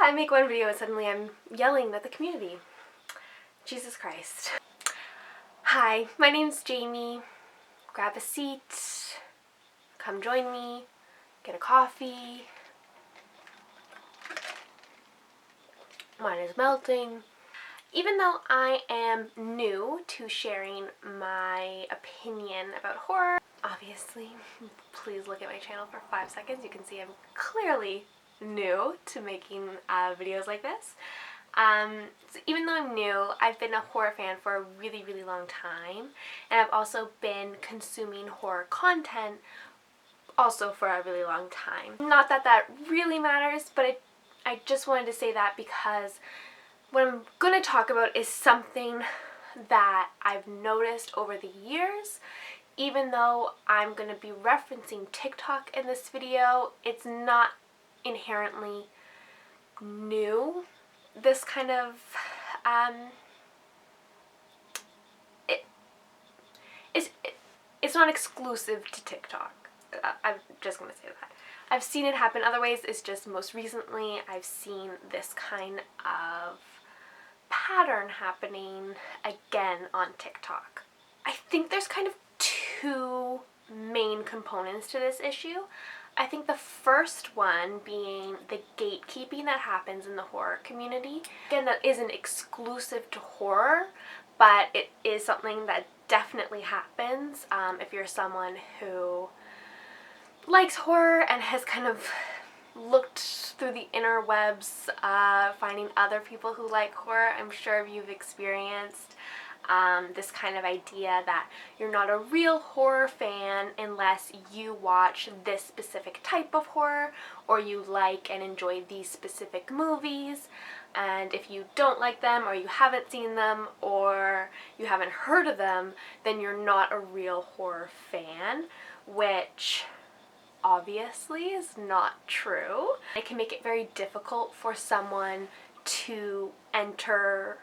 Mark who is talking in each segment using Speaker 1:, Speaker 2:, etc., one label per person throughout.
Speaker 1: I make one video and suddenly I'm yelling at the community. Jesus Christ. Hi, my name's Jamie. Grab a seat, come join me, get a coffee. Mine is melting. Even though I am new to sharing my opinion about horror, obviously, please look at my channel for 5 seconds. You can see I'm clearly new to making videos like this. So even though I'm new, I've been a horror fan for a really, really long time, and I've also been consuming horror content also for a really long time. Not that that really matters, but I just wanted to say that because what I'm going to talk about is something that I've noticed over the years. Even though I'm going to be referencing TikTok in this video, it's not inherently new. This kind of, it's not exclusive to TikTok. I'm just going to say that. I've seen it happen other ways. It's just most recently I've seen this kind of pattern happening again on TikTok. I think there's kind of two main components to this issue. I think the first one being the gatekeeping that happens in the horror community. Again, that isn't exclusive to horror, but it is something that definitely happens if you're someone who likes horror and has kind of looked through the interwebs, finding other people who like horror. I'm sure you've experienced this kind of idea that you're not a real horror fan unless you watch this specific type of horror, or you like and enjoy these specific movies, and if you don't like them, or you haven't seen them, or you haven't heard of them, then you're not a real horror fan, which obviously is not true. It can make it very difficult for someone to enter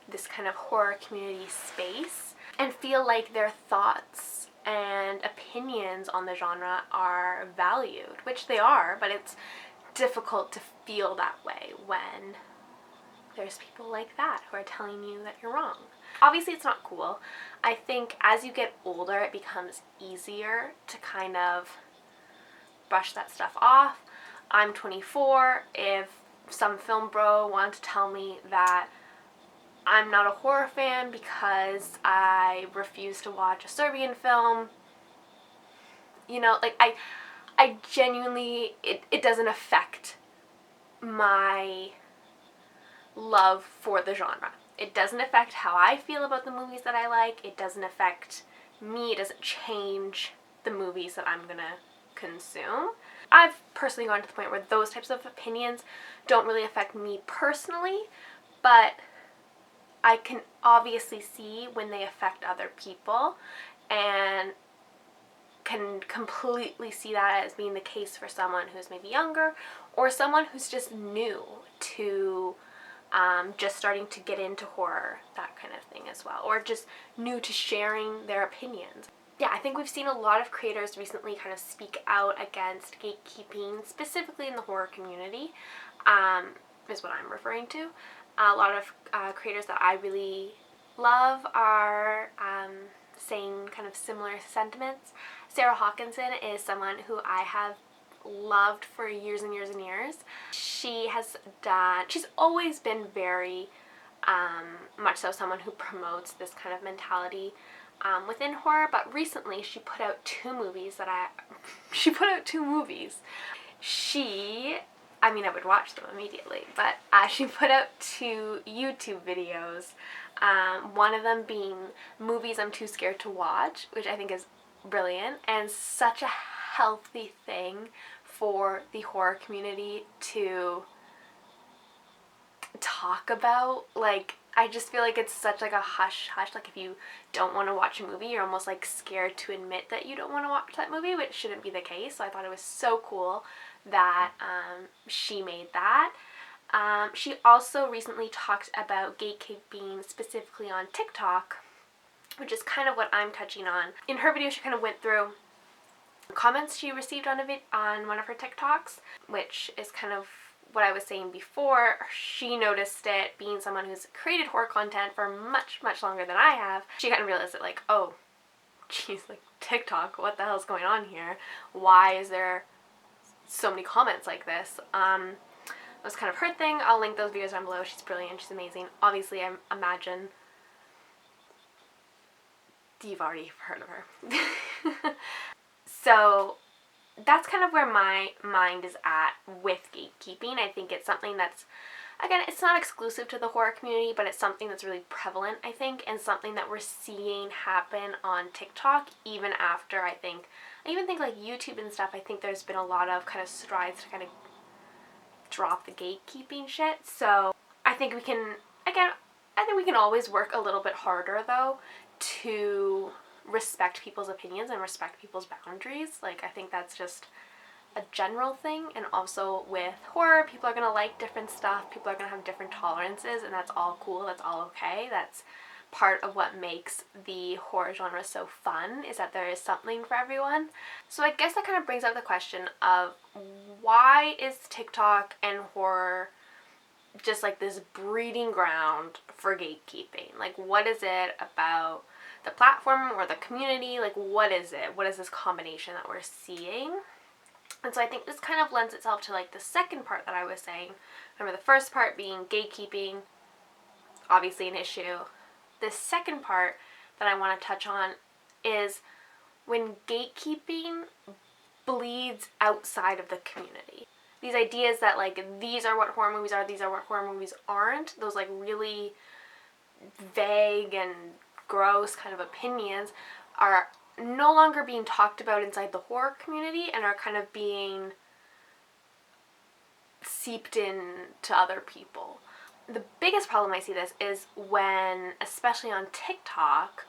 Speaker 1: this kind of horror community space and feel like their thoughts and opinions on the genre are valued, which they are, but it's difficult to feel that way when there's people like that who are telling you that you're wrong. Obviously it's not cool. I think as you get older it becomes easier to kind of brush that stuff off. I'm 24. If some film bro wanted to tell me that I'm not a horror fan because I refuse to watch a Serbian film, you know, like I genuinely, it doesn't affect my love for the genre. It doesn't affect how I feel about the movies that I like. It doesn't affect me. It doesn't change the movies that I'm gonna consume. I've personally gotten to the point where those types of opinions don't really affect me personally, but I can obviously see when they affect other people, and can completely see that as being the case for someone who's maybe younger, or someone who's just new to just starting to get into horror, that kind of thing as well, or just new to sharing their opinions. Yeah, I think we've seen a lot of creators recently kind of speak out against gatekeeping, specifically in the horror community, is what I'm referring to. A lot of creators that I really love are saying kind of similar sentiments. Sarah Hawkinson is someone who I have loved for years and years and years. She's always been very much so someone who promotes this kind of mentality within horror, but recently she put out two movies. I mean, I would watch them immediately, but she put out two YouTube videos, one of them being movies I'm too scared to watch, which I think is brilliant and such a healthy thing for the horror community to talk about. Like, I just feel like it's such like a hush hush, like if you don't want to watch a movie, you're almost like scared to admit that you don't want to watch that movie, which shouldn't be the case. So I thought it was so cool that she made that. She also recently talked about gatekeeping specifically on TikTok, which is kind of what I'm touching on. In her video she kind of went through comments she received on one of her TikToks, which is kind of what I was saying before, she noticed it, being someone who's created horror content for much, much longer than I have. She kind of realized that, like, oh, geez, like, TikTok, what the hell's going on here? Why is there so many comments like this? That was kind of her thing. I'll link those videos down below. She's brilliant. She's amazing. Obviously, I imagine you've already heard of her. So that's kind of where my mind is at with gatekeeping. I think it's something that's, again, it's not exclusive to the horror community, but it's something that's really prevalent, I think, and something that we're seeing happen on TikTok even after, I even think like YouTube and stuff, I think there's been a lot of kind of strides to kind of drop the gatekeeping shit. So I think we can, again, I think we can always work a little bit harder though to respect people's opinions and respect people's boundaries. Like, I think that's just a general thing. And also with horror, people are going to like different stuff, people are going to have different tolerances, and that's all cool, that's all okay. That's part of what makes the horror genre so fun, is that there is something for everyone. So I guess that kind of brings up the question of, why is TikTok and horror just like this breeding ground for gatekeeping? Like, what is it about the platform or the community? Like, what is it? What is this combination that we're seeing? And so I think this kind of lends itself to like the second part that I was saying. Remember, the first part being gatekeeping, obviously an issue. The second part that I want to touch on is when gatekeeping bleeds outside of the community. These ideas that like, these are what horror movies are, these are what horror movies aren't, those like really vague and gross kind of opinions are no longer being talked about inside the horror community and are kind of being seeped in to other people. The biggest problem I see this is when, especially on TikTok,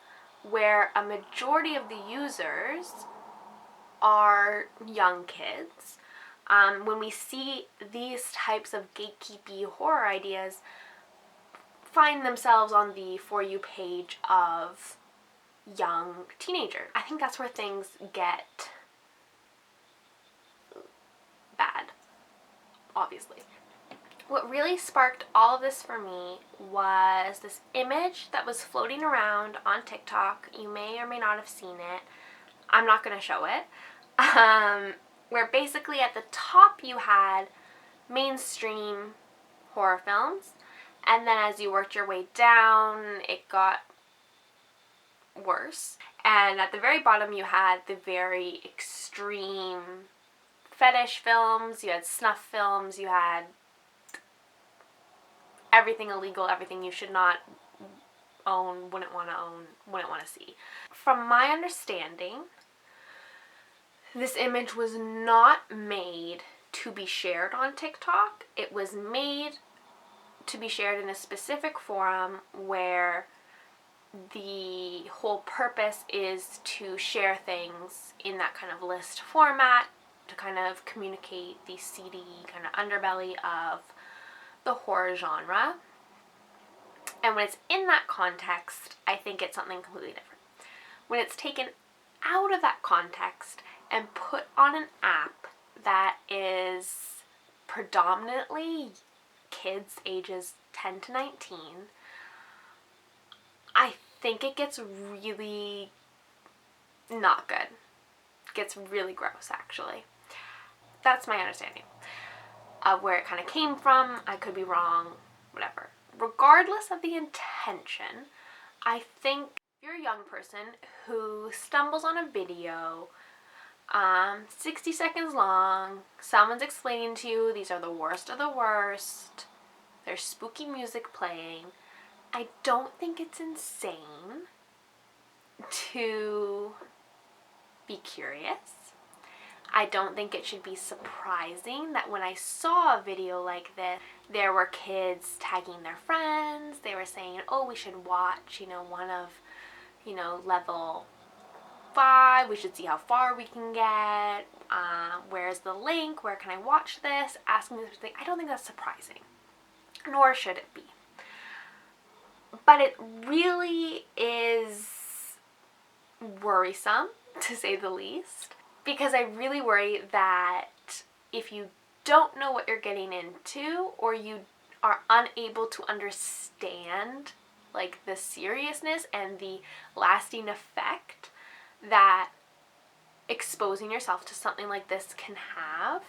Speaker 1: where a majority of the users are young kids, when we see these types of gatekeepy horror ideas find themselves on the For You page of young teenagers, I think that's where things get bad, obviously. What really sparked all of this for me was this image that was floating around on TikTok. You may or may not have seen it. I'm not going to show it. Where basically at the top you had mainstream horror films, and then as you worked your way down, it got worse. And at the very bottom you had the very extreme fetish films, you had snuff films, you had everything illegal, everything you should not own, wouldn't want to see. From my understanding, this image was not made to be shared on TikTok. It was made to be shared in a specific forum where the whole purpose is to share things in that kind of list format to kind of communicate the seedy kind of underbelly of the horror genre. And when it's in that context, I think it's something completely different. When it's taken out of that context and put on an app that is predominantly kids ages 10 to 19, I think it gets really not good. It gets really gross, actually. That's my understanding of where it kind of came from. I could be wrong, whatever. Regardless of the intention, I think if you're a young person who stumbles on a video 60 seconds long, someone's explaining to you these are the worst of the worst, there's spooky music playing, I don't think it's insane to be curious. I don't think it should be surprising that when I saw a video like this, there were kids tagging their friends. They were saying, oh, we should watch, one of, level 5. We should see how far we can get. Where's the link? Where can I watch this? Asking this thing. I don't think that's surprising, nor should it be. But it really is worrisome, to say the least, because I really worry that if you don't know what you're getting into, or you are unable to understand like the seriousness and the lasting effect that exposing yourself to something like this can have,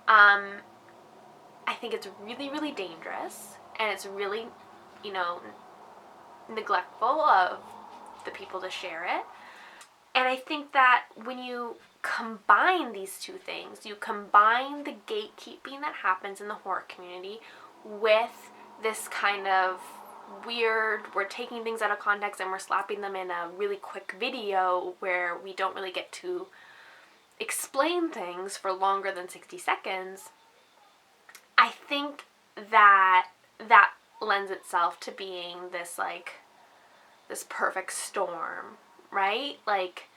Speaker 1: I think it's really, really dangerous, and it's really, neglectful of the people to share it. And I think that when you combine these two things, you combine the gatekeeping that happens in the horror community with this kind of weird, we're taking things out of context and we're slapping them in a really quick video where we don't really get to explain things for longer than 60 seconds, I think that lends itself to being this perfect storm, right? Like,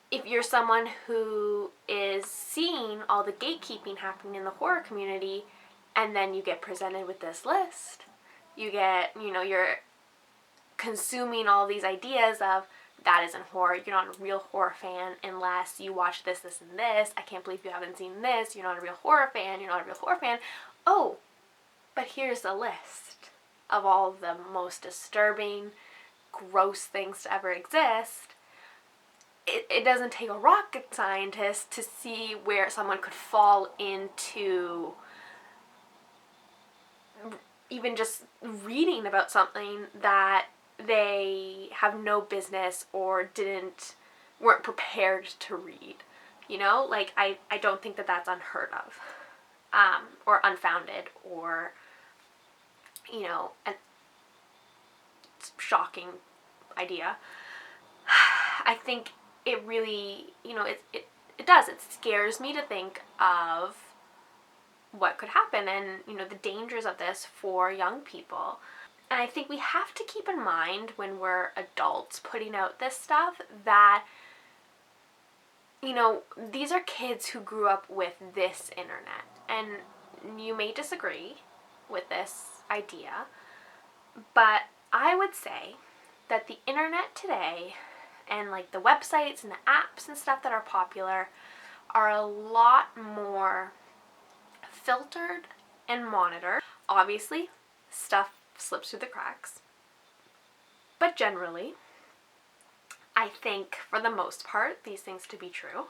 Speaker 1: if you're someone who is seeing all the gatekeeping happening in the horror community, and then you get presented with this list, you're consuming all these ideas of, that isn't horror, you're not a real horror fan unless you watch this, this, and this, I can't believe you haven't seen this, you're not a real horror fan, you're not a real horror fan. Oh, but here's a list of all of the most disturbing, gross things to ever exist. It doesn't take a rocket scientist to see where someone could fall into even just reading about something that they have no business or weren't prepared to read. Like, I don't think that that's unheard of, or unfounded, or, a shocking idea. I think it really, it does. It scares me to think of what could happen and, the dangers of this for young people. And I think we have to keep in mind when we're adults putting out this stuff that, these are kids who grew up with this internet. And you may disagree with this idea, but I would say that the internet today and like the websites and the apps and stuff that are popular are a lot more filtered and monitored. Obviously, stuff slips through the cracks, but generally, I think for the most part these things to be true.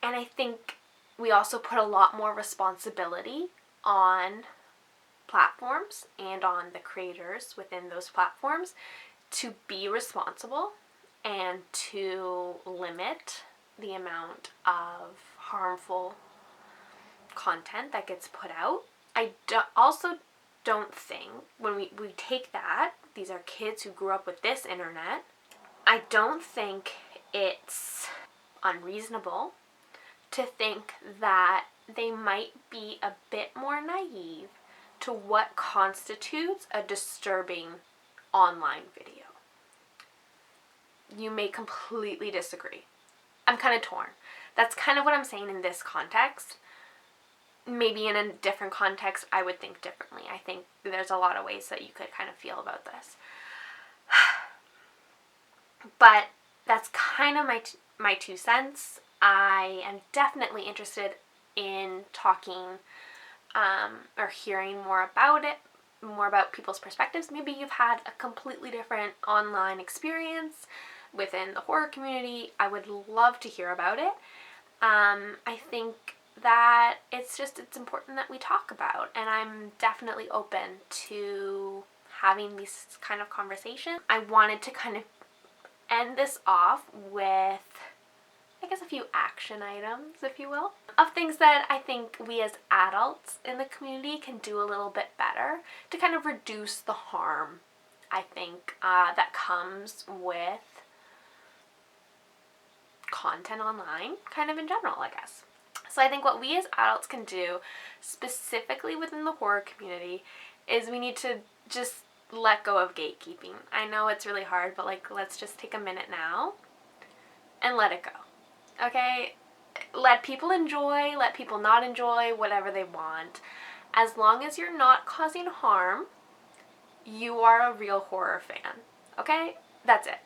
Speaker 1: And I think we also put a lot more responsibility on platforms and on the creators within those platforms to be responsible and to limit the amount of harmful content that gets put out. I also don't think, when we take that, these are kids who grew up with this internet, I don't think it's unreasonable to think that they might be a bit more naive to what constitutes a disturbing online video. You may completely disagree. I'm kind of torn. That's kind of what I'm saying in this context. Maybe in a different context, I would think differently. I think there's a lot of ways that you could kind of feel about this. But that's kind of my 2 cents. I am definitely interested in talking or hearing more about it, more about people's perspectives. Maybe you've had a completely different online experience within the horror community. I would love to hear about it. I think that it's important that we talk about, and I'm definitely open to having these kind of conversations. I wanted to kind of end this off with, I guess, a few action items, if you will, of things that I think we as adults in the community can do a little bit better to kind of reduce the harm, I think, that comes with content online, kind of in general, I guess. So I think what we as adults can do, specifically within the horror community, is we need to just let go of gatekeeping. I know it's really hard, but let's just take a minute now and let it go. Okay? Let people enjoy, let people not enjoy, whatever they want. As long as you're not causing harm, you are a real horror fan. Okay? That's it.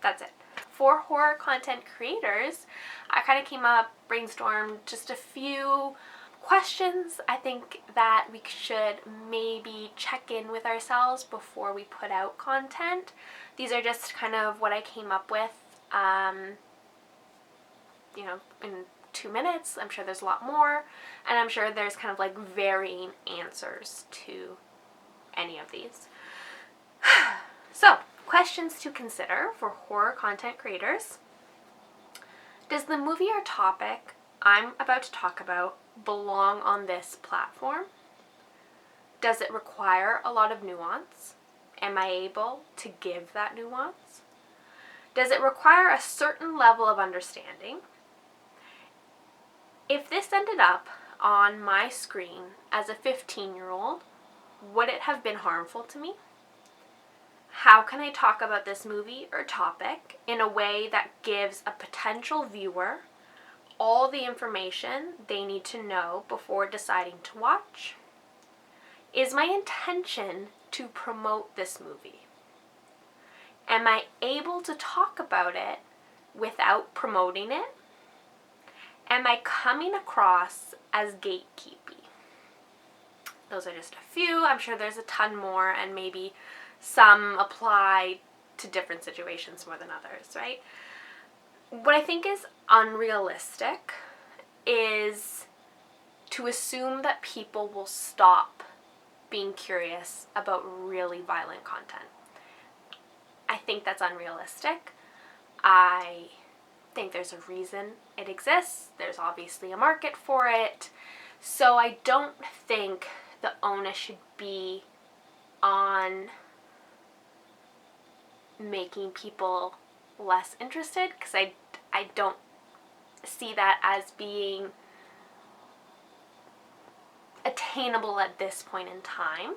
Speaker 1: That's it. for horror content creators, I kind of came up, brainstormed just a few questions I think that we should maybe check in with ourselves before we put out content. These are just kind of what I came up with, in 2 minutes. I'm sure there's a lot more, and I'm sure there's kind of like varying answers to any of these. So, questions to consider for horror content creators. Does the movie or topic I'm about to talk about belong on this platform? Does it require a lot of nuance? Am I able to give that nuance? Does it require a certain level of understanding? If this ended up on my screen as a 15-year-old, would it have been harmful to me? How can I talk about this movie or topic in a way that gives a potential viewer all the information they need to know before deciding to watch? Is my intention to promote this movie? Am I able to talk about it without promoting it? Am I coming across as gatekeepy? Those are just a few. I'm sure there's a ton more, and maybe some apply to different situations more than others, right? What I think is unrealistic is to assume that people will stop being curious about really violent content. I think that's unrealistic. I think there's a reason it exists. There's obviously a market for it. So I don't think the onus should be on making people less interested, because I don't see that as being attainable at this point in time,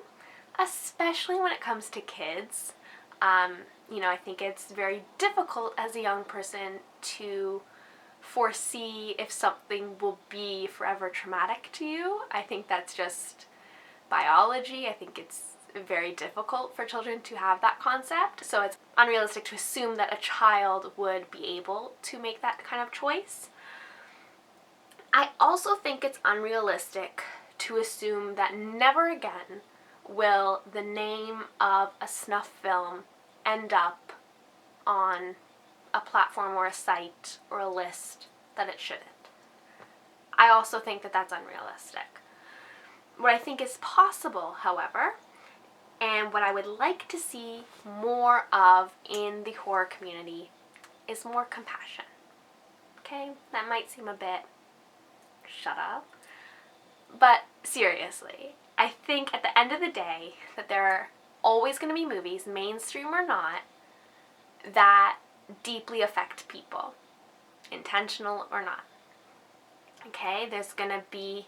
Speaker 1: especially when it comes to kids. I think it's very difficult as a young person to foresee if something will be forever traumatic to you. I think that's just biology. I think it's very difficult for children to have that concept, so it's unrealistic to assume that a child would be able to make that kind of choice. I also think it's unrealistic to assume that never again will the name of a snuff film end up on a platform or a site or a list that it shouldn't. I also think that that's unrealistic. What I think is possible, however, and what I would like to see more of in the horror community, is more compassion. Okay? That might seem a bit shut up. But seriously, I think at the end of the day that there are always going to be movies, mainstream or not, that deeply affect people, intentional or not. Okay? There's going to be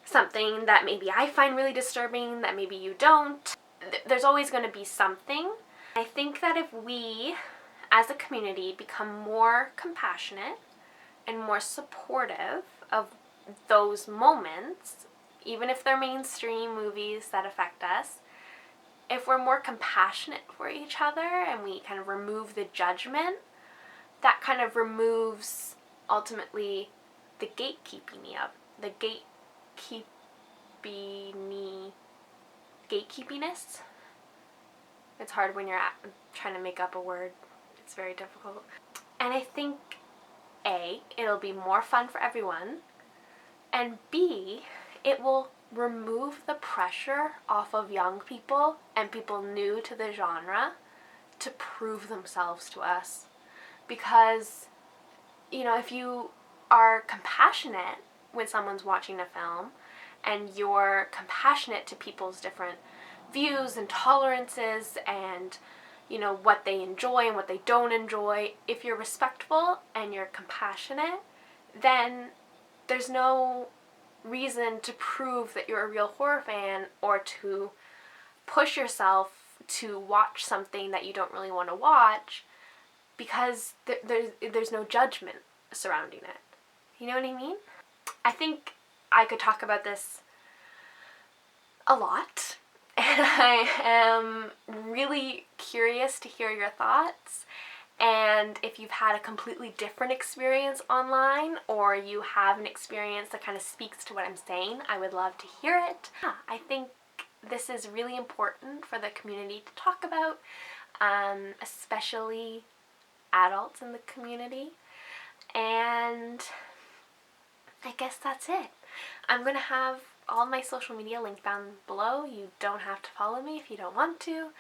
Speaker 1: something that maybe I find really disturbing that maybe you don't. There's always going to be something. I think that if we, as a community, become more compassionate and more supportive of those moments, even if they're mainstream movies that affect us, if we're more compassionate for each other and we kind of remove the judgment, that kind of removes ultimately the gatekeepiness. It's hard when you're trying to make up a word. It's very difficult. And I think A, it'll be more fun for everyone, and B, it will remove the pressure off of young people and people new to the genre to prove themselves to us. Because, if you are compassionate when someone's watching a film, and you're compassionate to people's different views and tolerances and, what they enjoy and what they don't enjoy, if you're respectful and you're compassionate, then there's no reason to prove that you're a real horror fan or to push yourself to watch something that you don't really want to watch, because there's no judgment surrounding it. You know what I mean? I think I could talk about this a lot, and I am really curious to hear your thoughts, And if you've had a completely different experience online, or you have an experience that kind of speaks to what I'm saying, I would love to hear it. Yeah, I think this is really important for the community to talk about, especially adults in the community. And I guess that's it. I'm going to have all my social media linked down below. You don't have to follow me if you don't want to.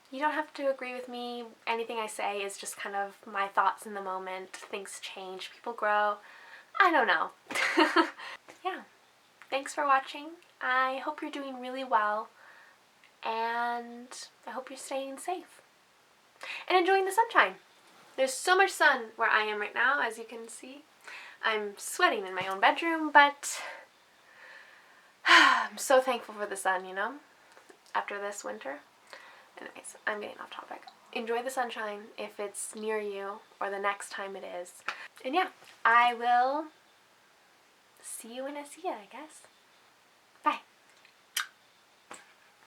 Speaker 1: You don't have to agree with me. Anything I say is just kind of my thoughts in the moment. Things change, people grow. I don't know. Yeah. Thanks for watching. I hope you're doing really well, and I hope you're staying safe and enjoying the sunshine. There's so much sun where I am right now, as you can see. I'm sweating in my own bedroom, but I'm so thankful for the sun, you know, after this winter. Anyways, I'm getting off topic. Enjoy the sunshine if it's near you or the next time it is. And yeah, I will see you when I see you, I guess.